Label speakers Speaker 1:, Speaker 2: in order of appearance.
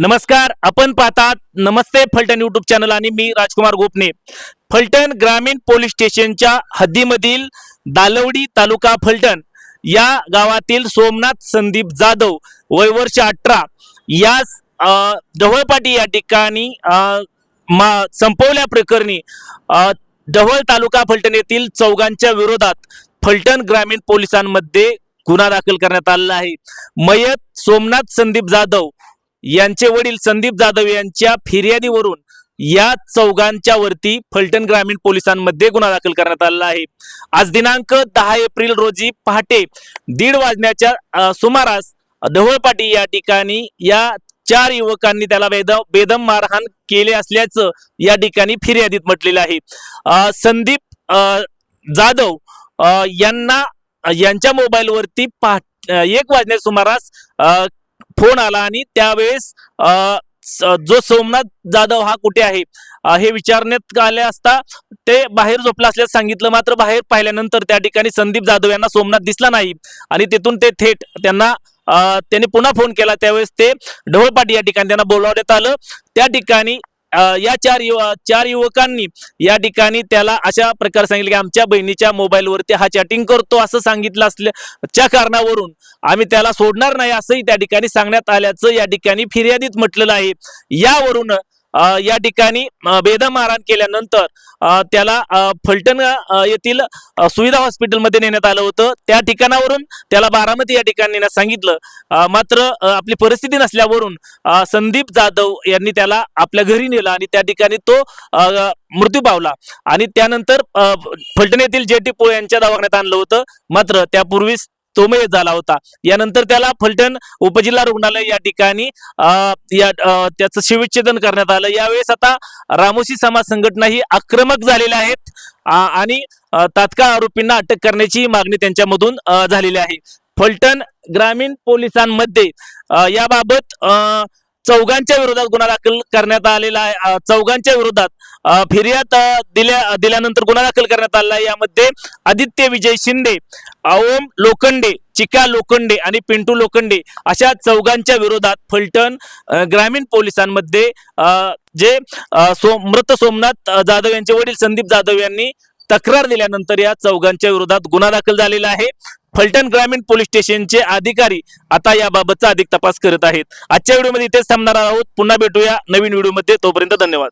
Speaker 1: नमस्कार, आपण पाहतात नमस्ते फलटण यूट्यूब चॅनल आणि मी राजकुमार गोपने। फलटण ग्रामीण पोलीस स्टेशनच्या हद्दीमधील दालवडी तालुका फलटण या गावातील सोमनाथ संदीप जाधव वय वर्ष 18 यास ढवळपाटी या ठिकाणी संपवल्या प्रकरणी ढवळ तालुका फलटण येथील चौघांच्या विरोधात फलटण ग्रामीण पोलिसांमध्ये गुन्हा दाखल करण्यात आला आहे। मयत सोमनाथ संदीप जाधव यांचे वडील संदीप जाधव यांच्या फिर्यादीवरून या चौघांच्या वरती फलटण ग्रामीण पोलिसांमध्ये गुन्हा दाखल करण्यात आला आहे। आज दिनांक 10 एप्रिल रोजी पहाटे 1:30 वाजण्याच्या सुमारास ढवळपाटी या ठिकाणी या 4 युवकांनी त्याला बेदम मारहाण केले असल्याचं या ठिकाणी फिर्यादीत म्हटलेलं आहे। संदीप जाधव यांच्या मोबाईल वरती 1 वाजण्या सुमारास फोन आला आणि त्यावेळेस जो सोमनाथ जाधव हा कुठे आहे हे विचारण्यात आले असता ते बाहेर झोपला असल्याचं सांगितलं। मात्र बाहेर पाहिल्यानंतर त्या ठिकाणी संदीप जाधव यांना सोमनाथ दिसला नाही आणि तिथून ते थेट त्यांनी पुन्हा फोन केला। त्यावेळेस ते ढवळपाटी या ठिकाणी त्यांना बोलावण्यात आलं। त्या ठिकाणी या 4 युवकांनी या ठिकाणी त्याला अशा प्रकारे सांगितले की आमच्या बहिणीच्या मोबाईल वरती हा चॅटिंग करतो असं सांगितलं असल्याच्या कारणावरून आम्ही त्याला सोडणार नाही असंही त्या ठिकाणी सांगण्यात आल्याचं या ठिकाणी फिर्यादीत म्हटलेलं आहे। यावरून या ठिकाणी बेदम मारहाण केल्यानंतर त्याला फलटण येथील सुविधा हॉस्पिटलमध्ये नेण्यात आलं होतं। त्या ठिकाणावरून त्याला बारामती या ठिकाणी नेण्यास सांगितलं। मात्र आपली परिस्थिती नसल्यावरून संदीप जाधव यांनी त्याला आपल्या घरी नेलं आणि त्या ठिकाणी तो मृत्यू पावला आणि त्यानंतर फलटण येथील जेटी पोळ यांच्या दवाखान्यात आणलं होतं। मात्र त्यापूर्वीच तो मयत झाला होता। यानंतर त्याला फलटण उपजिल्हा रुग्णालय या ठिकाणी त्याचं शिवच्छेदन करण्यात आलं। यावेळेस आता रामोशी समाज संघटना ही आक्रमक झालेल्या आहेत आणि तात्काळ आरोपींना अटक करण्याची मागणी त्यांच्यामधून झालेली आहे। फलटण ग्रामीण पोलिसांमध्ये याबाबत चौघांच्या विरोधात गुन्हा दाखल करण्यात आलेला आहे। चौघांच्या विरोधात फिर्याद दिल्यानंतर गुन्हा दाखल करण्यात आला आहे। यामध्ये आदित्य विजय शिंदे, ओम लोखंडे, चिका लोखंडे आणि पिंटू लोखंडे अशा चौघांच्या विरोधात फलटण ग्रामीण पोलिसांमध्ये जे मृत सोमनाथ जाधव यांचे वडील संदीप जाधव यांनी तक्रार दिल्यानंतर या चौघांच्या विरोधात गुन्हा दाखल झालेला आहे। फलटण ग्रामीण पोलीस स्टेशनचे अधिकारी आता याबाबतचा अधिक तपास करत आहेत। आजच्या व्हिडिओमध्ये इथेच थांबणार आहोत। पुन्हा भेटूया नवीन व्हिडिओमध्ये, तोपर्यंत धन्यवाद।